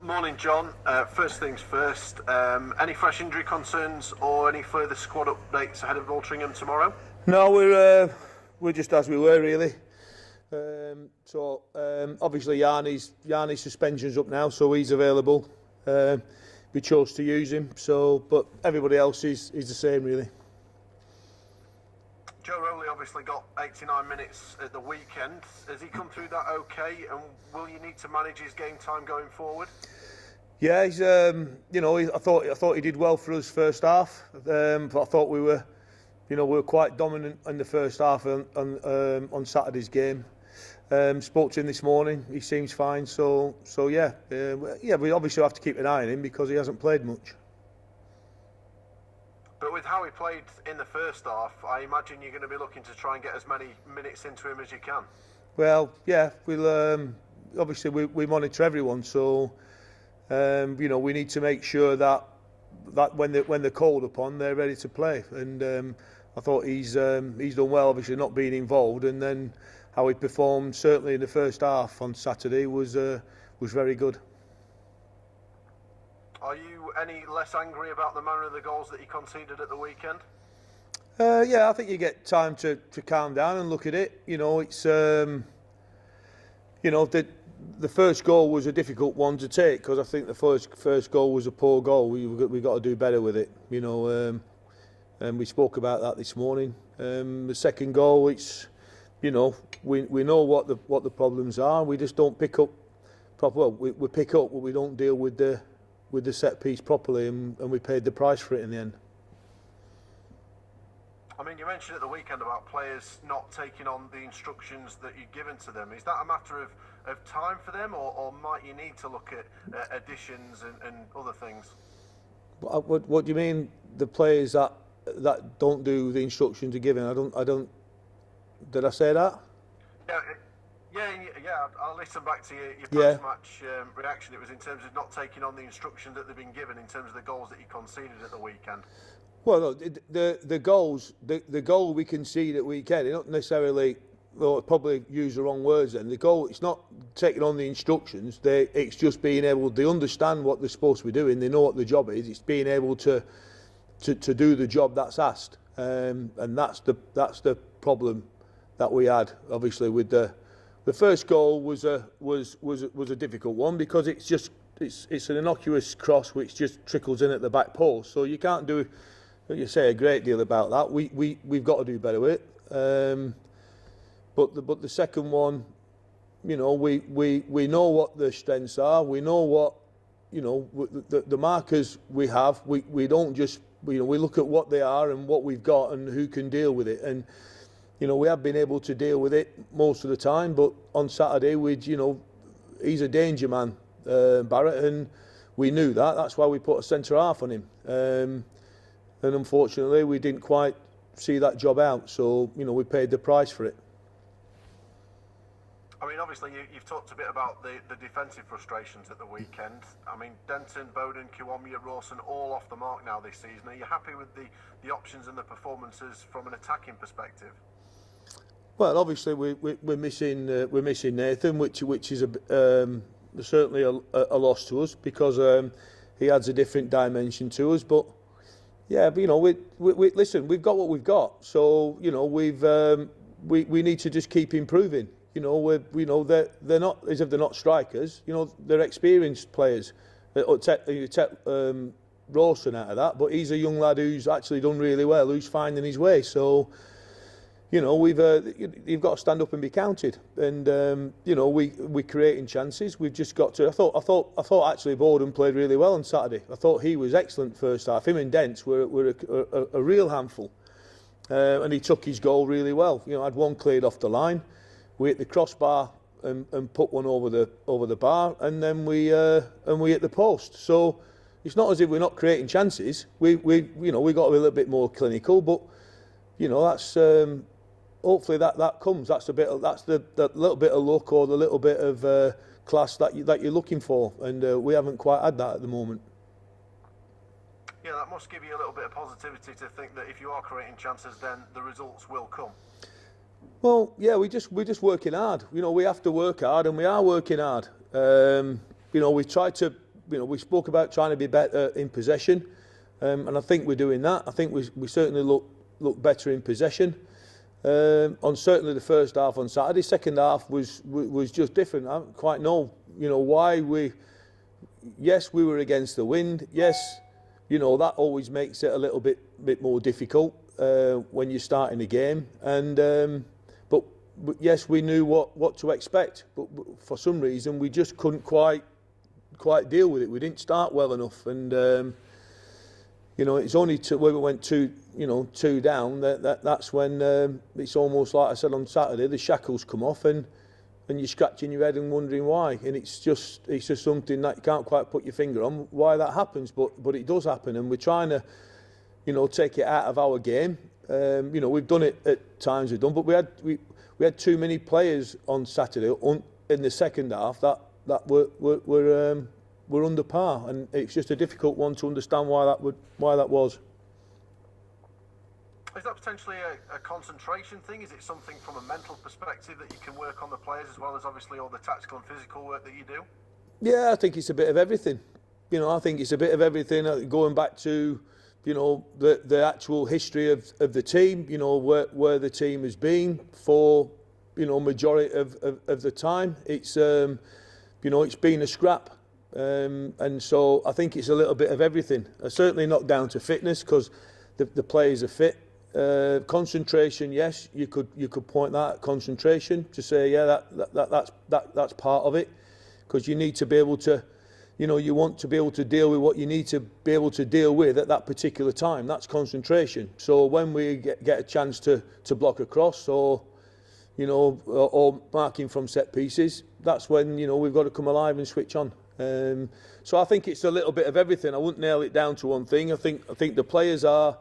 Morning, John. First things first, any fresh injury concerns or any further squad updates ahead of Altrincham tomorrow? No, we're just as we were really. Obviously Yanni's suspension's up now, so he's available. We chose to use him, but everybody else is the same really. Joe Rowley obviously got 89 minutes at the weekend. Has he come through that okay, and will you need to manage his game time going forward? Yeah, he's I thought he did well for us first half. But I thought we were quite dominant in the first half on Saturday's game. Spoke to him this morning. He seems fine. We obviously have to keep an eye on him because he hasn't played much. But with how he played in the first half, I imagine you're going to be looking to try and get as many minutes into him as you can. Well, yeah, we'll obviously we monitor everyone, so we need to make sure that when they're called upon, they're ready to play. And I thought he's done well, obviously not being involved, and then how he performed certainly in the first half on Saturday was very good. Are you any less angry about the manner of the goals that he conceded at the weekend? Yeah, I think you get time to calm down and look at it. It's the first goal was a difficult one to take because I think the first goal was a poor goal. We got to do better with it. And we spoke about that this morning. The second goal, it's we know what the problems are. We just don't pick up proper. Well, we pick up, but we don't deal with the set piece properly, and we paid the price for it in the end. I mean, you mentioned at the weekend about players not taking on the instructions that you've given to them. Is that a matter of time for them, or might you need to look at additions and other things? What do you mean, the players that don't do the instructions you're given? I don't. Did I say that? Yeah. I'll listen back to your post-match reaction. It was in terms of not taking on the instructions that they've been given in terms of the goals that you conceded at the weekend. Well, no, the goal we conceded at weekend, not necessarily. Well, probably use the wrong words. Then the goal, it's not taking on the instructions. It's just being able. They understand what they're supposed to be doing. They know what the job is. It's being able to do the job that's asked, and that's the problem that we had. Obviously, with the first goal was a difficult one because it's an innocuous cross which just trickles in at the back post. So you can't do, you say, a great deal about that. We've got to do better with it. But the second one, we know what the strengths are. We know what the markers we have. We don't just we look at what they are and what we've got and who can deal with it. And we have been able to deal with it most of the time. But on Saturday, he's a danger man, Barrett, and we knew that. That's why we put a centre half on him. And unfortunately, we didn't quite see that job out. So we paid the price for it. I mean, obviously, you've talked a bit about the defensive frustrations at the weekend. I mean, Denton, Bowden, Kiwomya, Rawson, all off the mark now this season. Are you happy with the options and the performances from an attacking perspective? Well, obviously, we're missing Nathan, which is certainly a loss to us because he adds a different dimension to us. But yeah, listen, we've got what we've got, so we need to just keep improving. They're not as if they're not strikers. They're experienced players. You take Rawson out of that, but he's a young lad who's actually done really well, who's finding his way. So, you've got to stand up and be counted. And we're creating chances. We've just got to. I thought actually Bowden played really well on Saturday. I thought he was excellent first half. Him and Dents were a real handful, and he took his goal really well. Had one cleared off the line. We hit the crossbar and put one over the bar, and then we hit the post. So it's not as if we're not creating chances. We got to be a little bit more clinical, but that's hopefully that comes. That's the little bit of luck or the little bit of class that you're looking for, and we haven't quite had that at the moment. Yeah, that must give you a little bit of positivity to think that if you are creating chances, then the results will come. Well, yeah, we're just working hard. We have to work hard, and we are working hard. We try to we spoke about trying to be better in possession, and I think we're doing that. I think we certainly look better in possession. On certainly the first half on Saturday, second half was just different. I don't quite know, why we. Yes, we were against the wind. Yes, that always makes it a little bit more difficult when you're starting a game. And but yes, we knew what to expect. But for some reason, we just couldn't quite deal with it. We didn't start well enough, and it's only when we went two down that's when it's almost like I said on Saturday, the shackles come off and you're scratching your head and wondering why. And it's just something that you can't quite put your finger on why that happens, but it does happen, and we're trying to take it out of our game. We've done it at times, but we had too many players on Saturday in the second half that were under par, and it's just a difficult one to understand why that was. Is that potentially a concentration thing? Is it something from a mental perspective that you can work on the players as well as obviously all the tactical and physical work that you do? Yeah, I think it's a bit of everything. I think it's a bit of everything. Going back to the actual history of the team. Where the team has been for majority of the time. It's it's been a scrap. And so I think it's a little bit of everything. Certainly not down to fitness, because the players are fit. Concentration, yes, you could point that at concentration to say, yeah, that's part of it, because you need to be able to, you want to be able to deal with what you need to be able to deal with at that particular time. That's concentration. So when we get a chance to block across or marking from set pieces, that's when we've got to come alive and switch on. So I think it's a little bit of everything. I wouldn't nail it down to one thing. I think the players are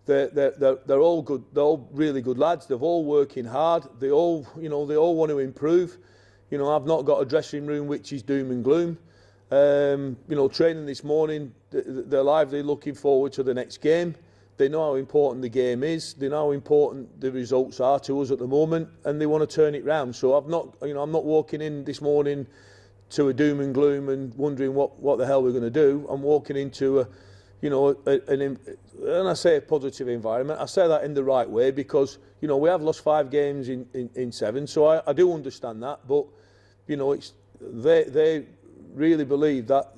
they're all good. They're all really good lads. They're all working hard. They all want to improve. I've not got a dressing room which is doom and gloom. Training this morning, they're lively, looking forward to the next game. They know how important the game is. They know how important the results are to us at the moment, and they want to turn it round. So I'm not walking in this morning to a doom and gloom and wondering what the hell we're going to do. I'm walking into and I say a positive environment. I say that in the right way, because we have lost 5 games in 7, so I do understand that. But they really believe that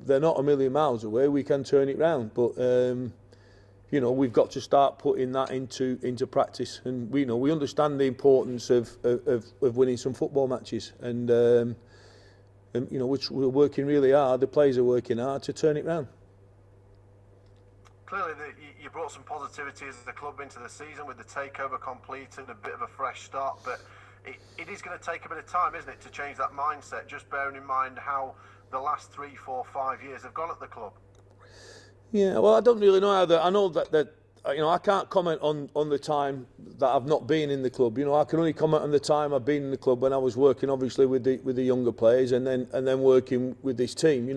they're not a million miles away. We can turn it round, but we've got to start putting that into practice. And we understand the importance of winning some football matches, and which we're working really hard. The players are working hard to turn it round. Clearly, you brought some positivity as the club into the season with the takeover complete and a bit of a fresh start, but it is going to take a bit of time, isn't it, to change that mindset, just bearing in mind how the last 3, 4, 5 years have gone at the club. Yeah, well, I don't really know how that. I know that I can't comment on the time that I've not been in the club. I can only comment on the time I've been in the club when I was working, obviously, with the younger players, and then working with this team.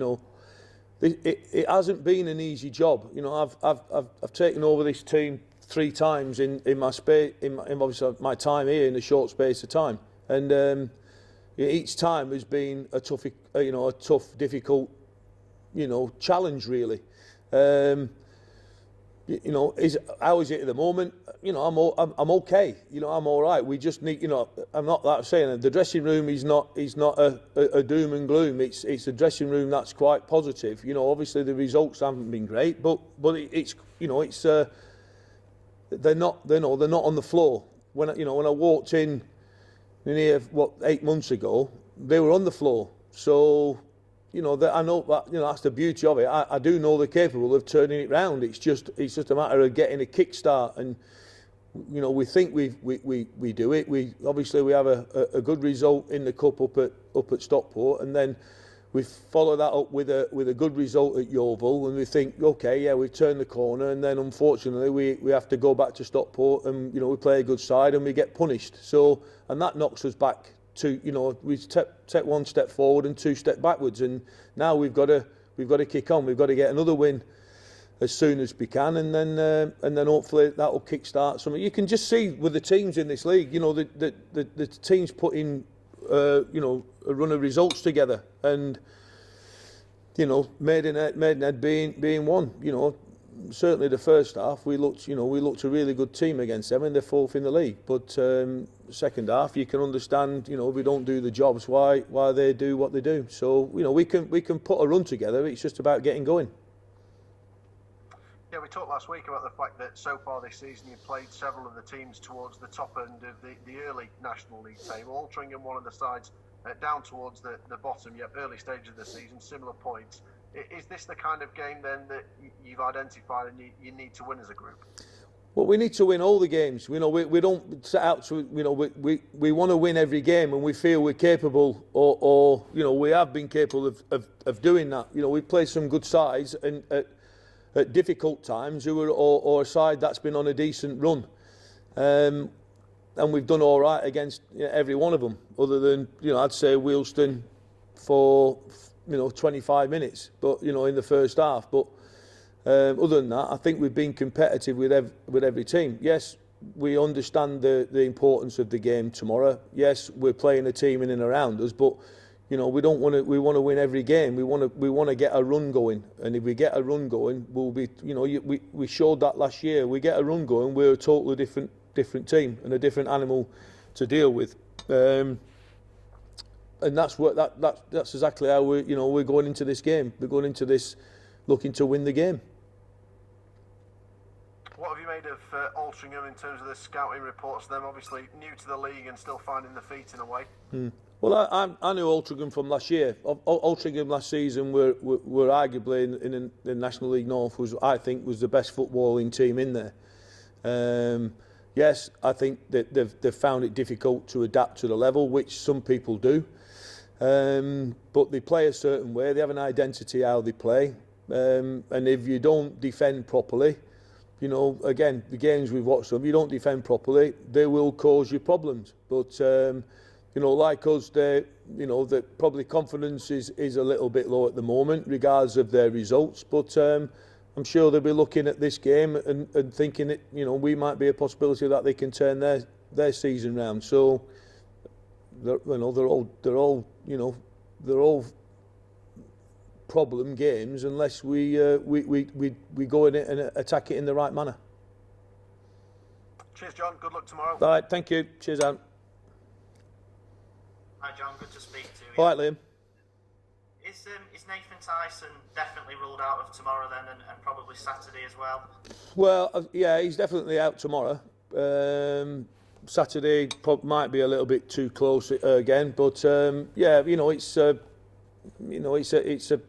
It hasn't been an easy job. I've taken over this team 3 times in my space, in obviously my time here, in a short space of time, and each time has been a tough, difficult, challenge really. How is it at the moment? I'm okay. I'm all right. We just need, I'm not that saying the dressing room is not a doom and gloom. It's a dressing room that's quite positive. Obviously the results haven't been great, but it's they're not on the floor. When I walked in here 8 months ago, they were on the floor. So I know that that's the beauty of it. I do know they're capable of turning it round. It's just a matter of getting a kickstart, and we think we do it. We have a good result in the cup up at Stockport, and then we follow that up with a good result at Yeovil, and we think, okay, yeah, we've turned the corner, and then unfortunately we have to go back to Stockport, and we play a good side and we get punished. So, and that knocks us back to, we take 1 step forward and 2 steps backwards, and now we've got to kick on. We've got to get another win as soon as we can, and then hopefully that will kick-start something. You can just see with the teams in this league, the teams putting a run of results together, and you know, Maidenhead being one. You know, certainly the first half we looked a really good team against them, and they're fourth in the league. But second half, you can understand, you know, we don't do the jobs why they do what they do. So you know, we can put a run together. It's just about getting going. Yeah, we talked last week about the fact that so far this season you've played several of the teams towards the top end of the early National League table. Altrincham, one of the sides down towards the bottom, yet early stage of the season, similar points. Is this the kind of game then that you've identified and you need to win as a group? Well, we need to win all the games. You know, we don't set out to, you know, we want to win every game, and we feel we're capable, or you know, we have been capable of doing that. You know, we've played some good sides and at difficult times, or a side that's been on a decent run, and we've done all right against, you know, every one of them, other than, you know, I'd say Wealdstone for, you know, 25 minutes, but you know, in the first half. But other than that, I think we've been competitive with every team. Yes, we understand the importance of the game tomorrow. Yes, we're playing a team in and around us, but you know, we want to win every game. We want to get a run going, and if we get a run going, we'll be, you know, we showed that last year. We get a run going, we're a totally different team and a different animal to deal with. And that's exactly how we're going into this game. We're going into this looking to win the game. What have you made of Altrincham in terms of the scouting reports? Them obviously new to the league and still finding their feet in a way. Well, I knew Altrincham from last year. Altrincham last season were arguably in the National League North I think was the best footballing team in there. Yes, I think that they've found it difficult to adapt to the level, which some people do. But they play a certain way. They have an identity how they play. And if you don't defend properly, you know, again, the games we've watched them, if you don't defend properly, they will cause you problems. But you know, like us, you know, that probably confidence is a little bit low at the moment, regardless of their results. But I'm sure they'll be looking at this game and thinking that, you know, we might be a possibility that they can turn their season round. So, they're all problem games unless we go in it and attack it in the right manner. Cheers, John. Good luck tomorrow. All right, thank you. Cheers, Aaron. Hi John, good to speak to you. All right, Liam. Is Nathan Tyson definitely ruled out of tomorrow then, and probably Saturday as well? Well, yeah, he's definitely out tomorrow. Saturday might be a little bit too close again, but yeah, you know, it's an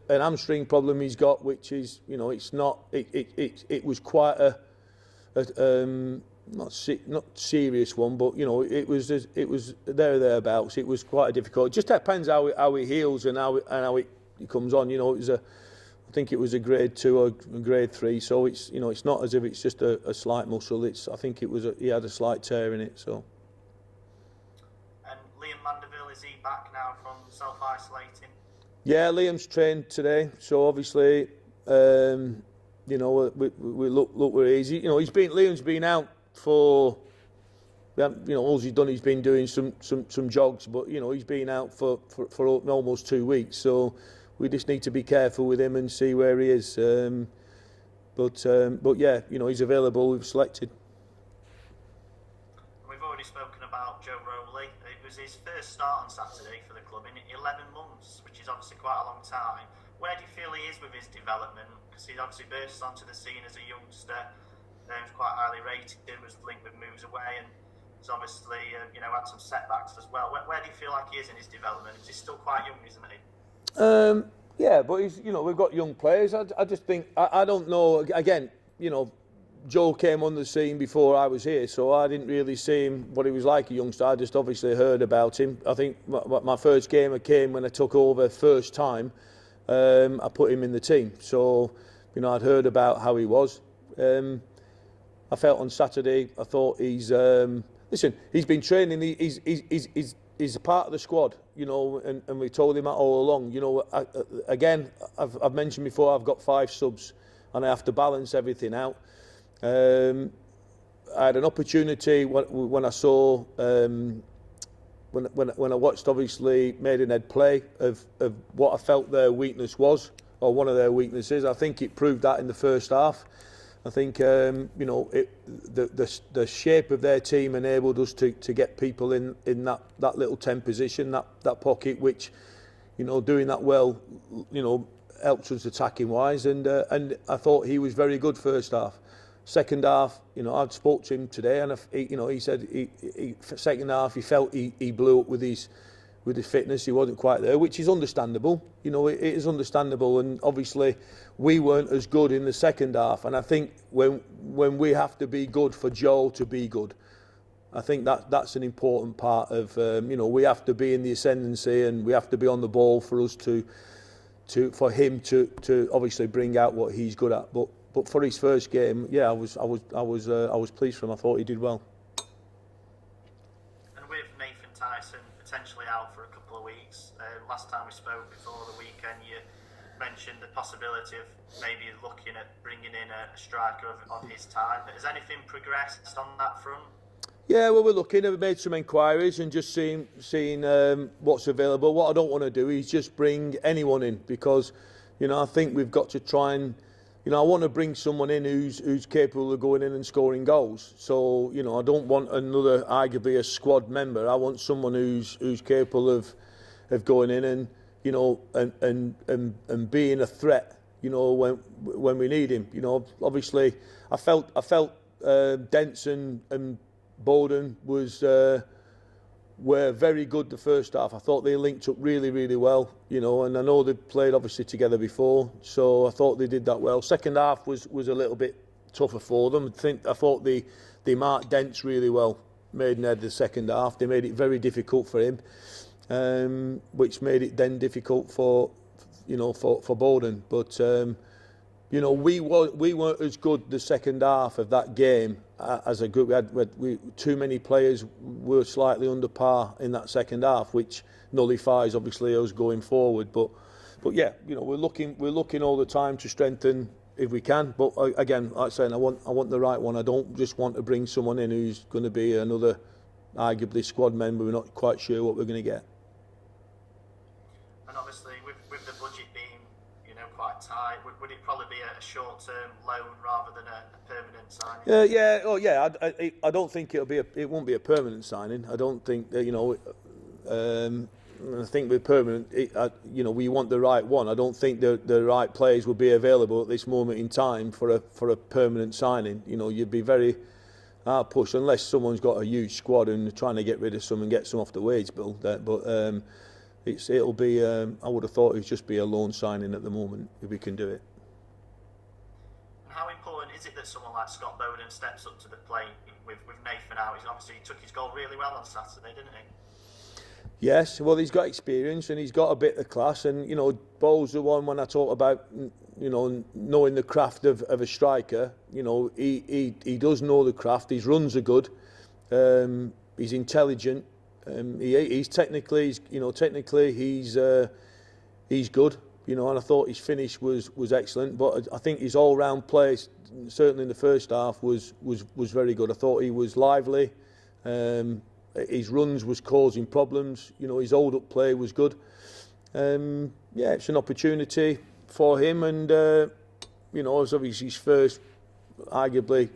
hamstring problem he's got, which is, you know, it's not. It was quite a not serious one, but you know, it was thereabouts. It was quite difficult. It just depends how it heals and how it comes on. You know, I think it was a grade 2 or grade 3, so it's, you know, it's not as if it's just a slight muscle. I think he had a slight tear in it. So. And Liam Mandeville, is he back now from self-isolating? Yeah, Liam's trained today, so obviously, you know, we look we're easy. You know, Liam's been out for, you know, all he's done, he's been doing some jogs, but you know, he's been out for almost 2 weeks, so we just need to be careful with him and see where he is. But yeah, you know, he's available. We've selected. We've already spoken about Joe Rowley. It was his first start on Saturday for the club in 11 months, which is obviously quite a long time. Where do you feel he is with his development? Because he obviously burst onto the scene as a youngster. He was quite highly rated, was linked with moves away, and he's obviously you know, had some setbacks as well. Where do you feel like he is in his development? He's still quite young, isn't he? Yeah, but he's, you know, we've got young players. I just think I don't know. Again, you know, Joe came on the scene before I was here, so I didn't really see him what he was like a youngster. I just obviously heard about him. I think my first game came when I took over first time. I put him in the team, so you know, I'd heard about how he was. I felt on Saturday, I thought he's listen. He's been training. He's a part of the squad, you know, and we told him that all along. You know, I've mentioned before, I've got 5 subs, and I have to balance everything out. I had an opportunity when I saw when I watched obviously Maidenhead play of what I felt their weakness was or one of their weaknesses. I think it proved that in the first half. I think the shape of their team enabled us to get people in that little 10 position, that pocket, which, doing that well, helps us attacking wise. And I thought he was very good first half. Second half, I'd spoke to him today, and he said second half he felt he blew up with his fitness. He wasn't quite there, which is understandable. It is understandable, and obviously we weren't as good in the second half. And I think when we have to be good for Joel to be good, I think that's an important part of we have to be in the ascendancy, and we have to be on the ball for us for him to obviously bring out what he's good at. But for his first game, yeah, I was pleased for him. I thought he did well. And with Nathan Tyson potentially out for a couple of weeks, last time we spoke before the weekend, you mentioned the possibility of maybe looking at bringing in a striker of his time. Has anything progressed on that front? Yeah, well, we're looking. I've made some inquiries and just seeing what's available. What I don't want to do is just bring anyone in, because, I think we've got to try and, I want to bring someone in who's capable of going in and scoring goals. So, I don't want another, arguably a squad member. I want someone who's capable of going in and, and being a threat, when we need him. Obviously, I felt Dents and Bowden were very good the first half. I thought they linked up really, really well, and I know they've played obviously together before, so I thought they did that well. Second half was a little bit tougher for them. I thought they marked Dents really well, Maidenhead, the second half. They made it very difficult for him, which made it then difficult for Bowden. But we weren't as good the second half of that game as a group. We too many players were slightly under par in that second half, which nullifies obviously us going forward. But yeah, we're looking all the time to strengthen if we can. But again, like I said, I want the right one. I don't just want to bring someone in who's going to be another arguably squad member. We're not quite sure what we're going to get. And obviously, with the budget being quite tight, would it probably be a short-term loan rather than a permanent signing? I don't think it won't be a permanent signing. I don't think that, I think with permanent, we want the right one. I don't think the right players will be available at this moment in time for a permanent signing. You'd be very hard pushed unless someone's got a huge squad and trying to get rid of some and get some off the wage bill. But it'll be. I would have thought it'd just be a loan signing at the moment if we can do it. And how important is it that someone like Scott Bowden steps up to the plate with Nathan out? He took his goal really well on Saturday, didn't he? Yes, well, he's got experience and he's got a bit of class. And Bo's the one when I talk about knowing the craft of a striker. He does know the craft. His runs are good. He's intelligent. He's technically he's good, and I thought his finish was excellent. But I think his all-round play, certainly in the first half, was very good. I thought he was lively. His runs was causing problems. His hold-up play was good. It's an opportunity for him, and it's obviously his first, arguably,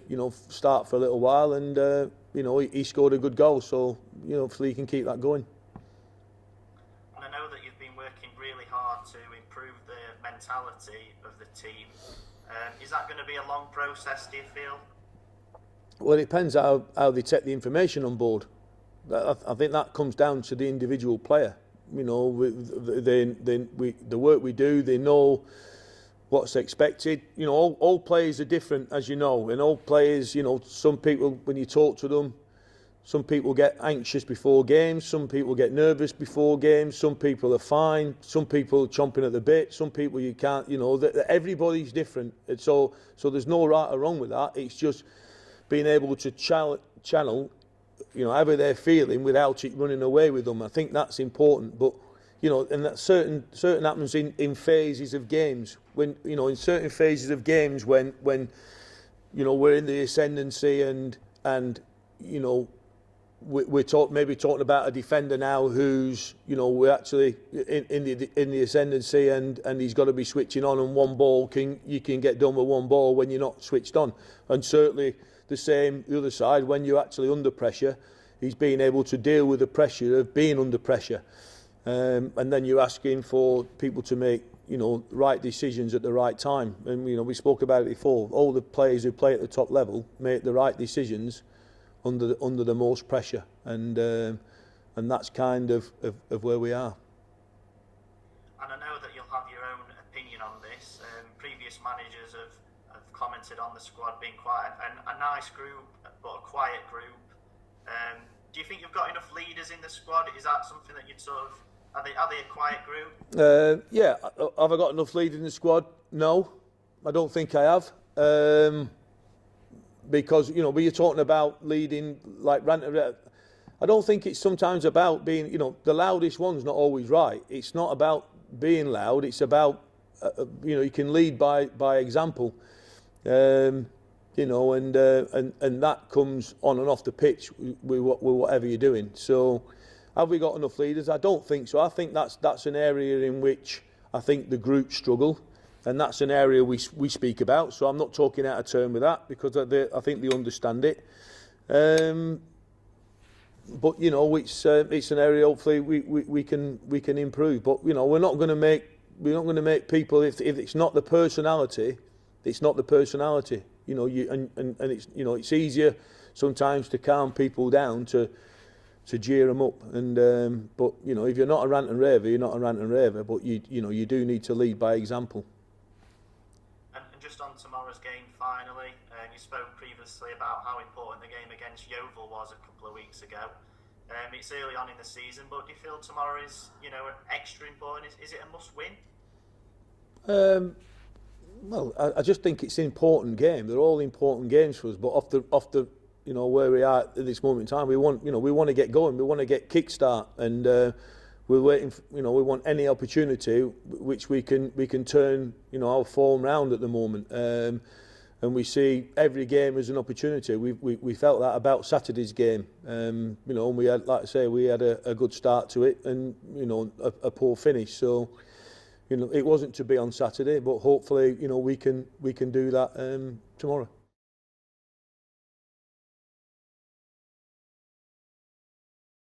start for a little while, and he scored a good goal, so hopefully he can keep that going. And I know that you've been working really hard to improve the mentality of the team. Is that going to be a long process, do you feel? Well, it depends how they take the information on board. I think that comes down to the individual player. The work we do, they know what's expected. All players are different, as you know. And all players, some people, when you talk to them, some people get anxious before games, some people get nervous before games, some people are fine, some people are chomping at the bit, some people you can't, everybody's different. And so there's no right or wrong with that. It's just being able to channel, however they're feeling without it running away with them. I think that's important. But and that certain happens in phases of games. When in certain phases of games when we're in the ascendancy and we're maybe talking about a defender now who's, you know, we're actually in the ascendancy, and he's got to be switching on, and one ball you can get done with one ball when you're not switched on. And certainly the same the other side, when you're actually under pressure, he's being able to deal with the pressure of being under pressure. And then you're asking for people to make, you know, right decisions at the right time. And, you know, we spoke about it before. All the players who play at the top level make the right decisions under the most pressure, and that's kind of where we are. And I know that you'll have your own opinion on this. Previous managers have commented on the squad being quite a nice group, but a quiet group. Do you think you've got enough leaders in the squad? Is that something that you'd sort of... Are they a quiet group? Yeah. Have I got enough leaders in the squad? No, I don't think I have. Because, you know, when you're talking about leading, like ranting, I don't think it's sometimes about being, you know, the loudest one's not always right. It's not about being loud. It's about, you know, you can lead by example. You know, and that comes on and off the pitch with whatever you're doing. So, have we got enough leaders? I don't think so. I think that's an area in which I think the group struggle, and that's an area we speak about. So I'm not talking out of turn with that, because I think they understand it. But you know, it's an area hopefully we can improve. But you know, we're not going to make people, if it's not the personality, it's not the personality. You know, and it's, you know, it's easier sometimes to calm people down to cheer them up, and but you know, if you're not a rant and raver, you're not a rant and raver. But you know, you do need to lead by example. And just on tomorrow's game, finally, you spoke previously about how important the game against Yeovil was a couple of weeks ago. It's early on in the season, but do you feel tomorrow is, you know, extra important? Is it a must-win? Well, I just think it's an important game. They're all important games for us, but off the you know, where we are at this moment in time, we want to get going. We want to get kickstart, and we're waiting. You know, we want any opportunity which we can turn, you know, our form round at the moment. And we see every game as an opportunity. We felt that about Saturday's game. You know, and we had, like I say, we had a good start to it, and you know, a poor finish. So, you know, it wasn't to be on Saturday, but hopefully, you know, we can do that tomorrow.